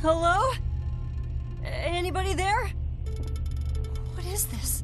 Hello? Anybody there? What is this?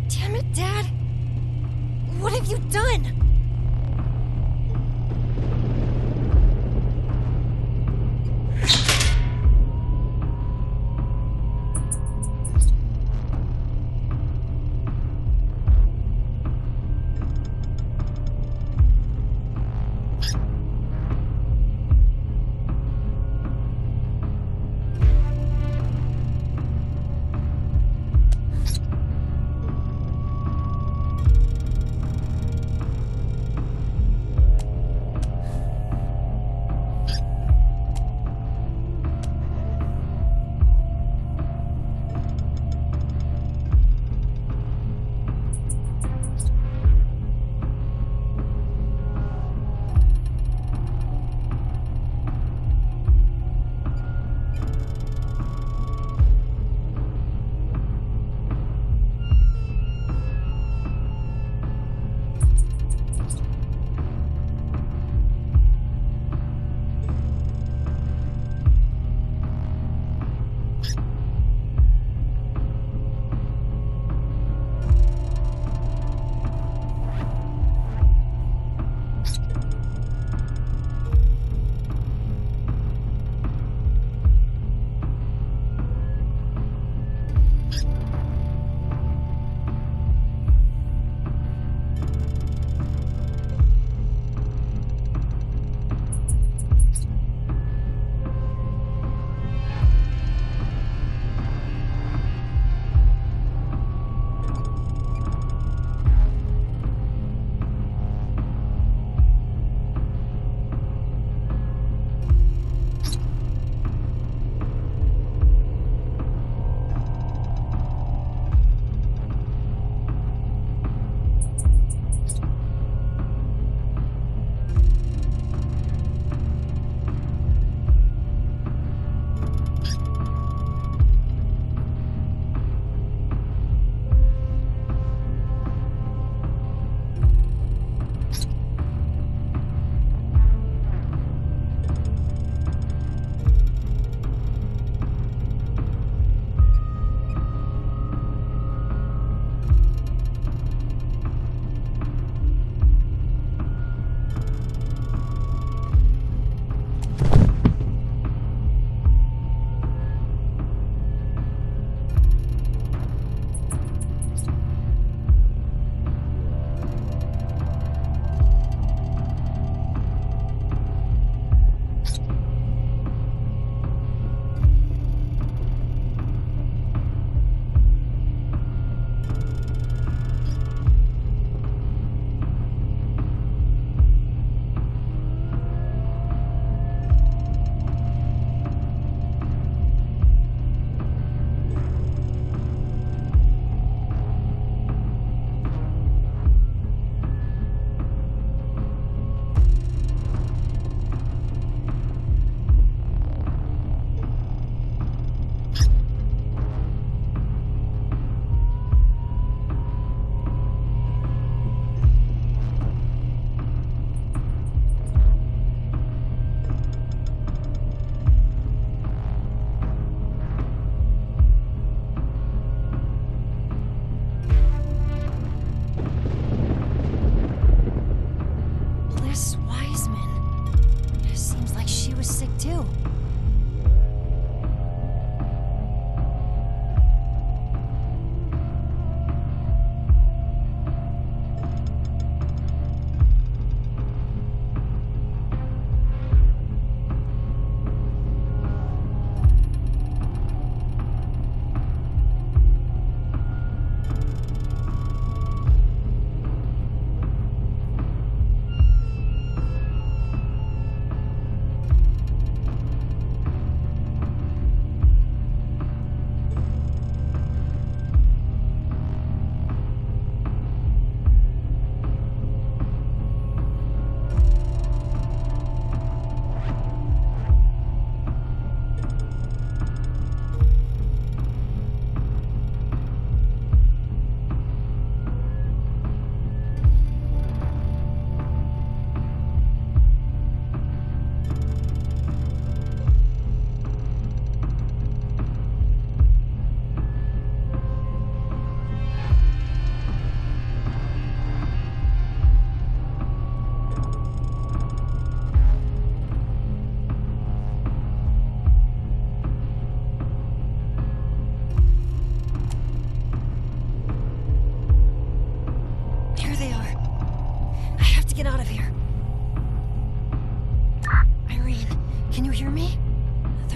Damn it, Dad! What have you done?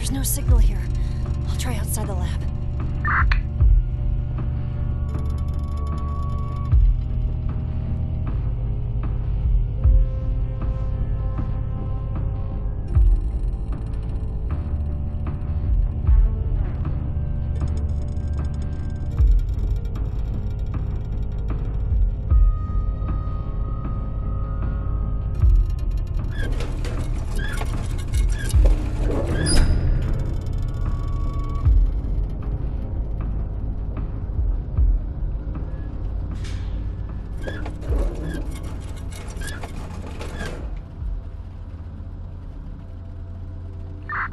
There's no signal here. I'll try outside the lab.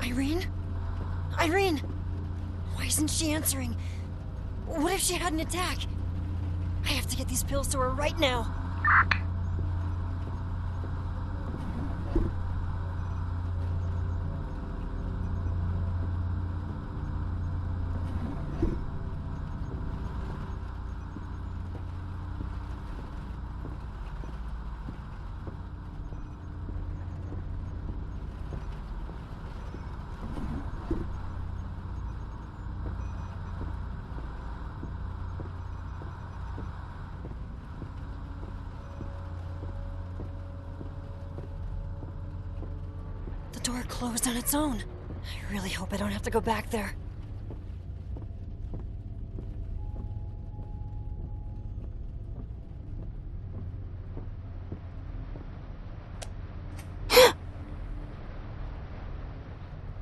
Irene? Irene! Why isn't she answering? What if she had an attack? I have to get these pills to her right now. The door closed on its own. I really hope I don't have to go back there.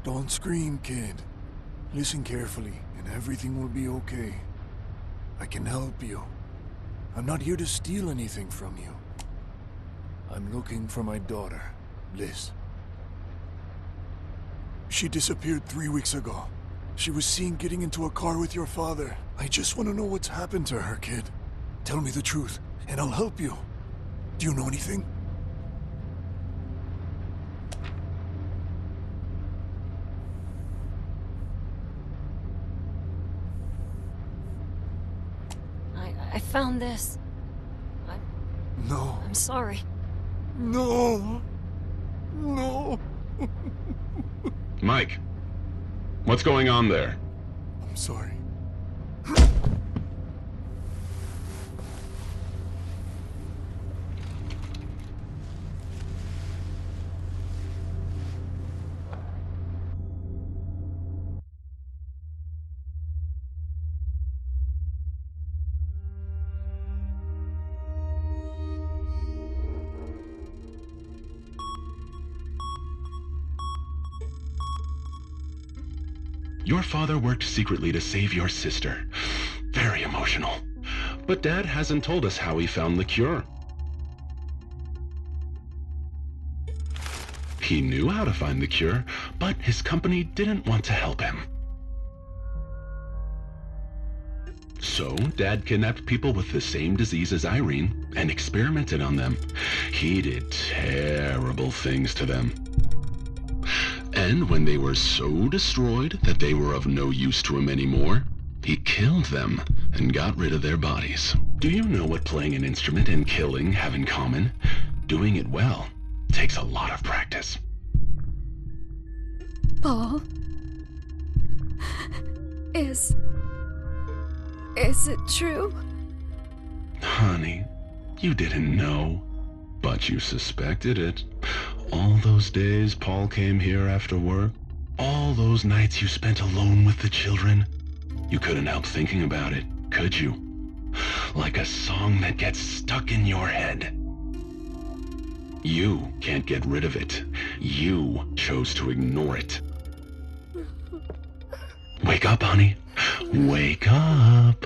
Don't scream, kid. Listen carefully, and everything will be okay. I can help you. I'm not here to steal anything from you. I'm looking for my daughter, Bliss. She disappeared 3 weeks ago. She was seen getting into a car with your father. I just want to know what's happened to her, kid. Tell me the truth, and I'll help you. Do you know anything? I found this. No. I'm sorry. No. No. Mike, what's going on there? I'm sorry. Your father worked secretly to save your sister. Very emotional. But Dad hasn't told us how he found the cure. He knew how to find the cure, but his company didn't want to help him. So, Dad kidnapped people with the same disease as Irene and experimented on them. He did terrible things to them. And when they were so destroyed that they were of no use to him anymore, he killed them and got rid of their bodies. Do you know what playing an instrument and killing have in common? Doing it well takes a lot of practice. Paul? Is it true? Honey, you didn't know, but you suspected it. All those days Paul came here after work, all those nights you spent alone with the children, you couldn't help thinking about it, could you? Like a song that gets stuck in your head. You can't get rid of it. You chose to ignore it. Wake up, honey. Wake up.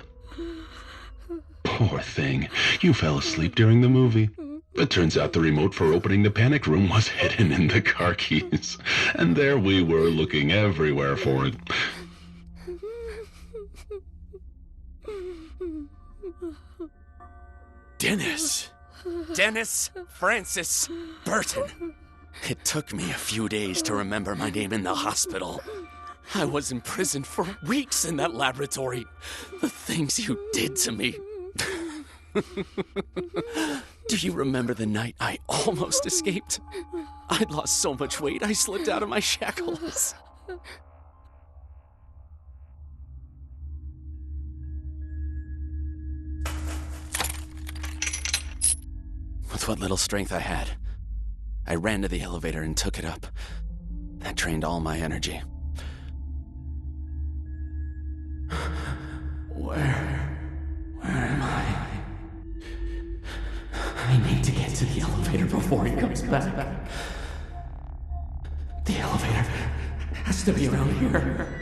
Poor thing. You fell asleep during the movie. It turns out the remote for opening the panic room was hidden in the car keys. And there we were looking everywhere for it. Dennis Francis Burton. It took me a few days to remember my name in the hospital. I was imprisoned for weeks in that laboratory. The things you did to me. Do you remember the night I almost escaped? I'd lost so much weight I slipped out of my shackles. With what little strength I had, I ran to the elevator and took it up. That drained all my energy. Where am I? I need to get to the elevator before he comes back. The elevator has to be around here.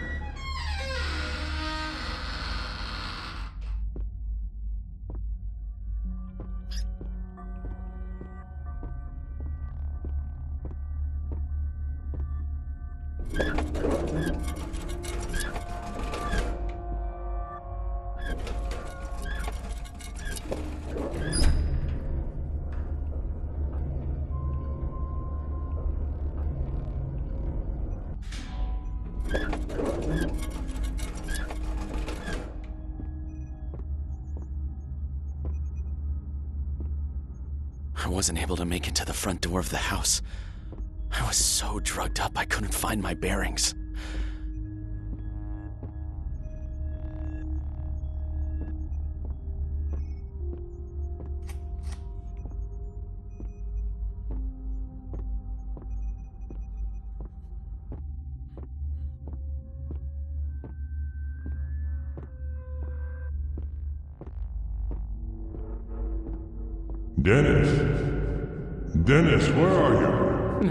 I wasn't able to make it to the front door of the house. I was so drugged up I couldn't find my bearings. Dennis, where are you?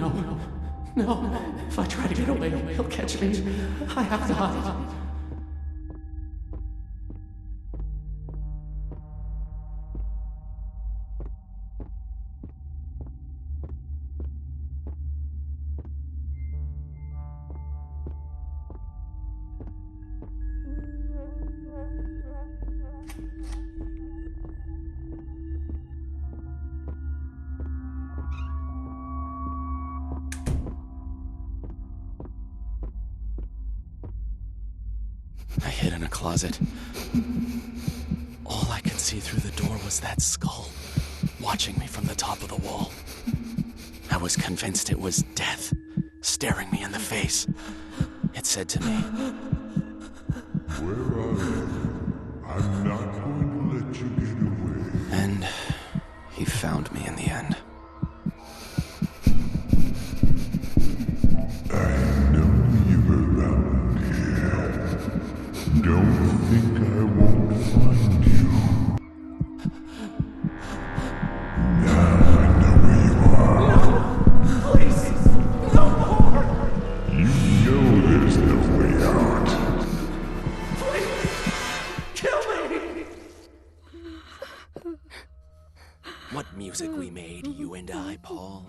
No. If I try to get away, he'll catch me. I have to hide. I hid in a closet. All I could see through the door was that skull, watching me from the top of the wall. I was convinced it was death, staring me in the face. It said to me, Where are you? I'm not going to let you get away. and he found me in the end. I know you're around here. Don't think I won't find you. Now I know where you are. Please, no more! You know there's no way out. Kill me! What music we made, you and I, Paul.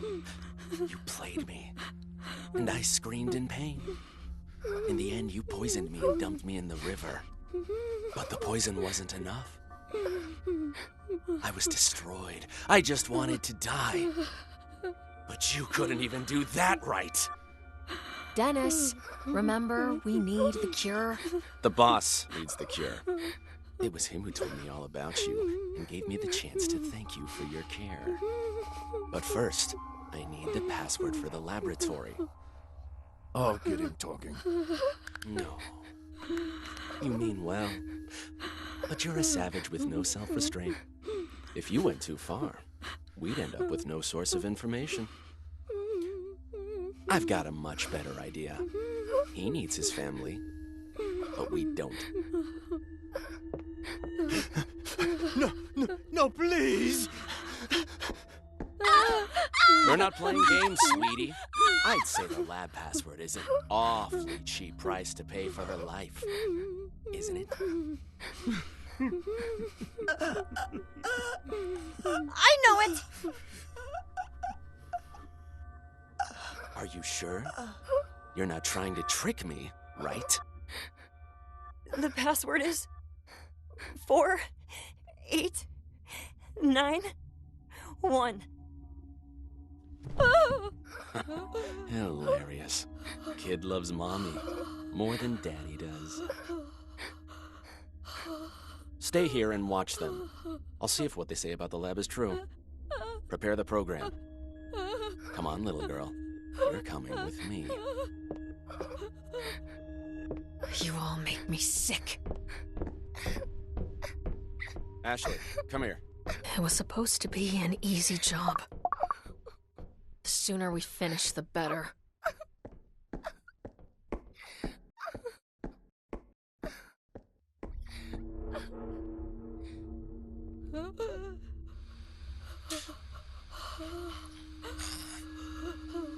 You played me, and I screamed in pain. In the end, you poisoned me and dumped me in the river. But the poison wasn't enough. I was destroyed. I just wanted to die. But you couldn't even do that right. Dennis, remember, we need the cure. The boss needs the cure. It was him who told me all about you and gave me the chance to thank you for your care. But first, I need the password for the laboratory. I'll get him talking. No. You mean well. But you're a savage with no self-restraint. If you went too far, we'd end up with no source of information. I've got a much better idea. He needs his family, but we don't. No, please! We're not playing games, sweetie. I'd say the lab password is an awfully cheap price to pay for her life. Isn't it? I know it! Are you sure? You're not trying to trick me, right? The password is 4891. Hilarious. Kid loves mommy more than daddy does. Stay here and watch them. I'll see if what they say about the lab is true. Prepare the program. Come on, little girl. You're coming with me. You all make me sick. Ashley, come here. It was supposed to be an easy job. The sooner we finish, the better.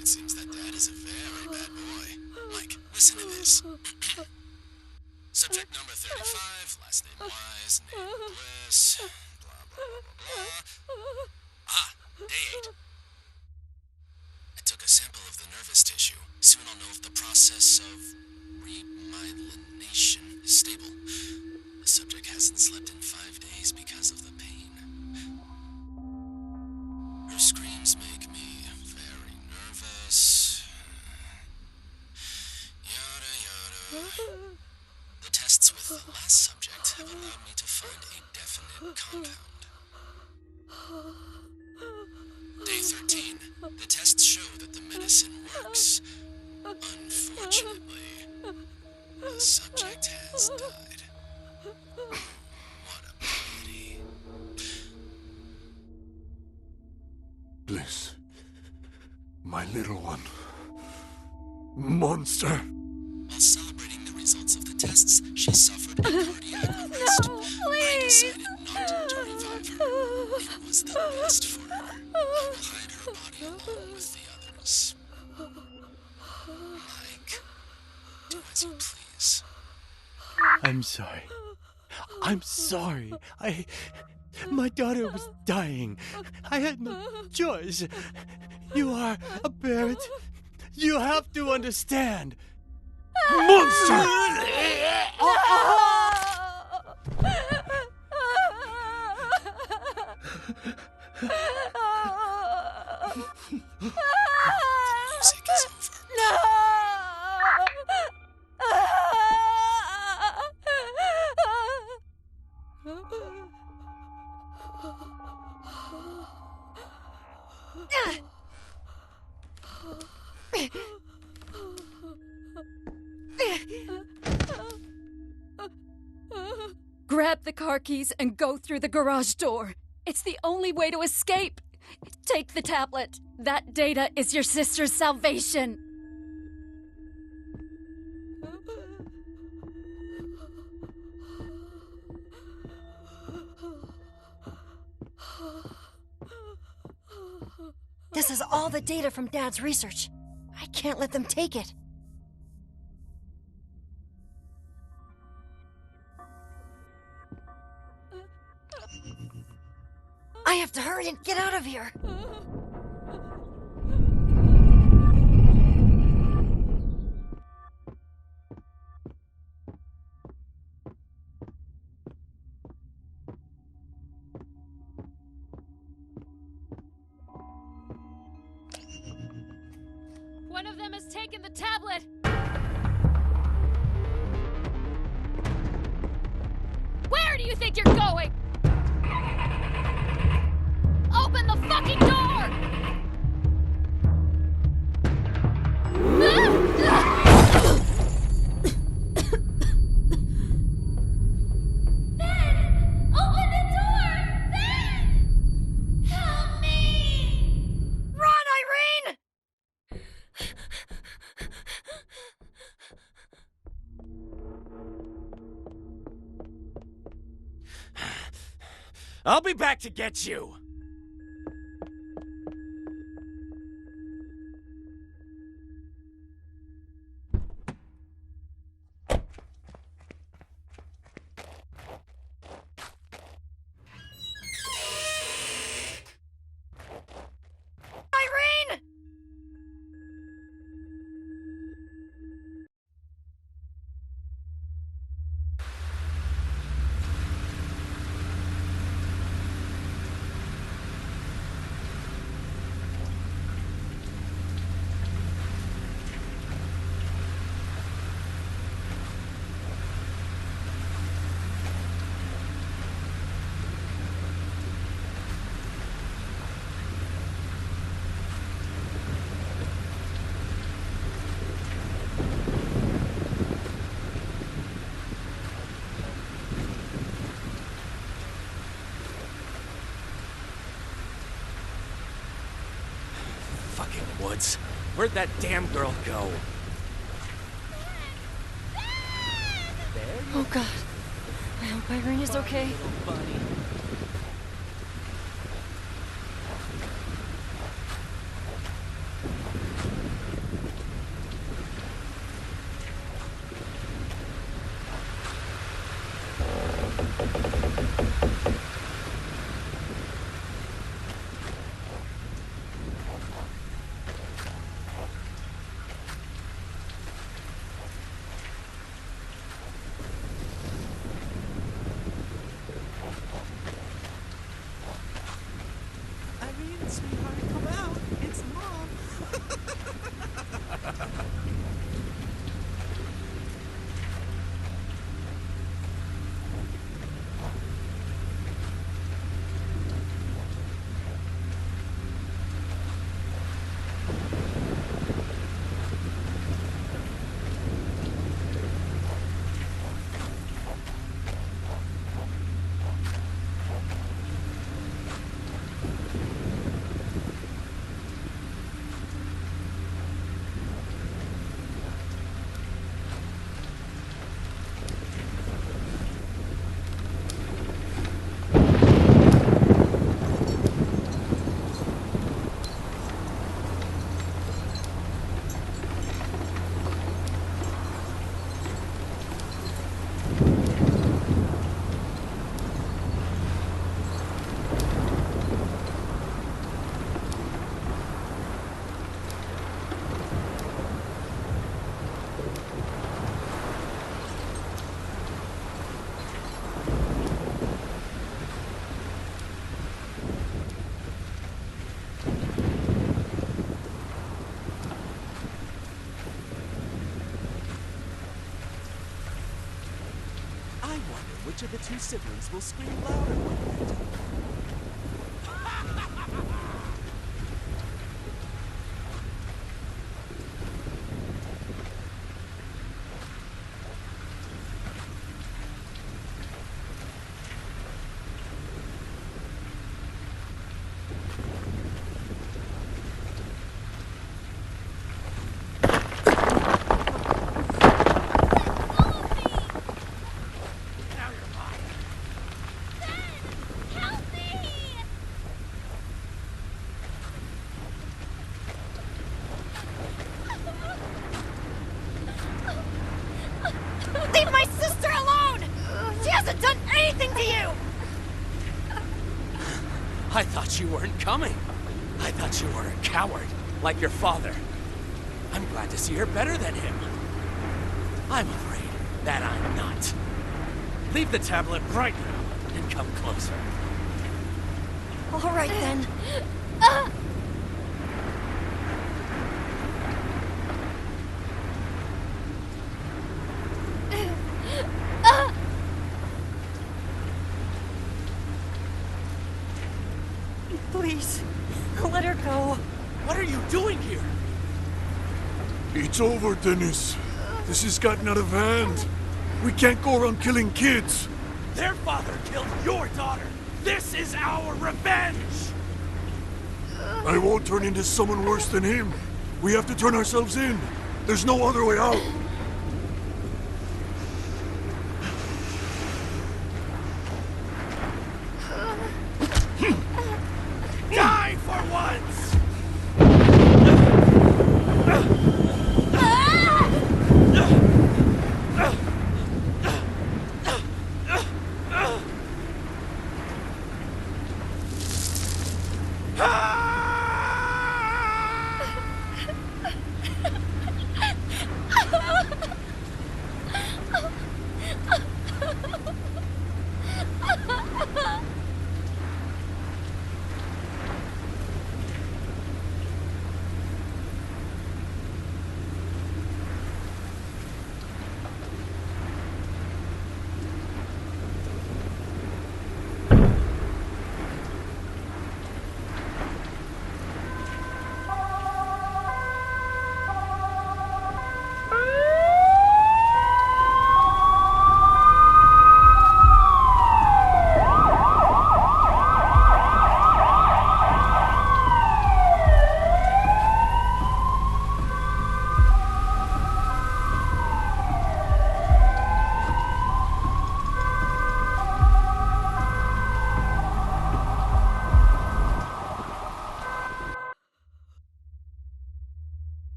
It seems that Dad is a very bad boy. Mike, listen to this. Subject number 35, last name Wise, name Bliss, blah, blah, blah, blah. Ah, day 8. I took a sample of the nervous tissue. Soon I'll know if the process of remyelination is stable. The subject hasn't slept in 5 days because of the pain. Her screams make me very nervous. Yada yada. The tests with the last subject have allowed me to find a definite compound. Day 13. The tests show that the medicine works. Unfortunately, the subject has died. What a pity. Bliss. My little one. Monster. While celebrating the results of the tests, she suffered a cardiac arrest. I decided not to revive her. It was the best for her. I will hide her body along with the others. Mike, do as you please. I'm sorry. I'm sorry. My daughter was dying. I had no choice. You are a parent. You have to understand. Monster! Music is over. Grab the car keys and go through the garage door. It's the only way to escape. Take the tablet. That data is your sister's salvation. This is all the data from Dad's research. I can't let them take it. I have to hurry and get out of here. One of them has taken the tablet. Where do you think you're going? Open the fucking door! Ben! Open the door! Ben! Help me! Run, Irene! I'll be back to get you. Irene! woods. Where'd that damn girl go? Oh God. I hope Irene is okay. Irene, sweetheart, come out. It's Mom. I wonder which of the two siblings will scream louder when they're done. Leave my sister alone! She hasn't done anything to you! I thought you weren't coming. I thought you were a coward, like your father. I'm glad to see her better than him. I'm afraid that I'm not. Leave the tablet right now and come closer. All right, then. Please, let her go. What are you doing here? It's over, Dennis. This has gotten out of hand. We can't go around killing kids. Their father killed your daughter. This is our revenge! I won't turn into someone worse than him. We have to turn ourselves in. There's no other way out. Die for once!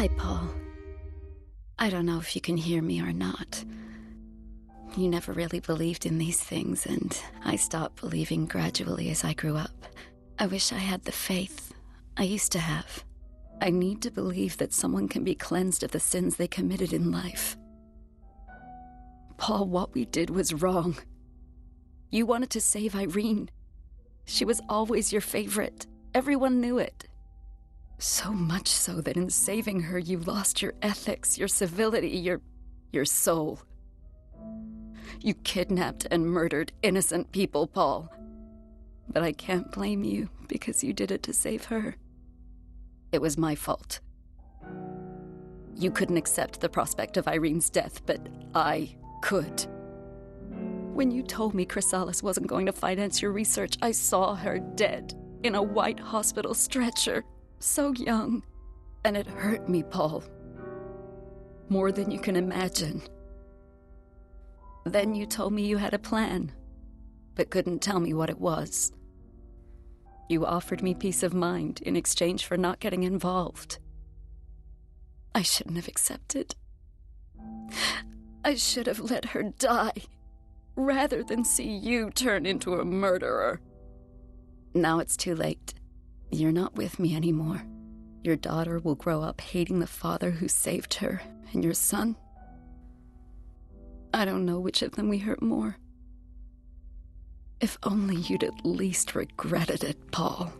Hi, Paul. I don't know if you can hear me or not. You never really believed in these things, and I stopped believing gradually as I grew up. I wish I had the faith I used to have. I need to believe that someone can be cleansed of the sins they committed in life. Paul, what we did was wrong. You wanted to save Irene. She was always your favorite. Everyone knew it. So much so that in saving her, you lost your ethics, your civility, your soul. You kidnapped and murdered innocent people, Paul. But I can't blame you because you did it to save her. It was my fault. You couldn't accept the prospect of Irene's death, but I could. When you told me Chrysalis wasn't going to finance your research, I saw her dead in a white hospital stretcher, so young. And it hurt me, Paul. More than you can imagine. Then you told me you had a plan, but couldn't tell me what it was. You offered me peace of mind in exchange for not getting involved. I shouldn't have accepted. I should have let her die, rather than see you turn into a murderer. Now it's too late. You're not with me anymore. Your daughter will grow up hating the father who saved her, and your son, I don't know which of them we hurt more. If only you'd at least regretted it, Paul.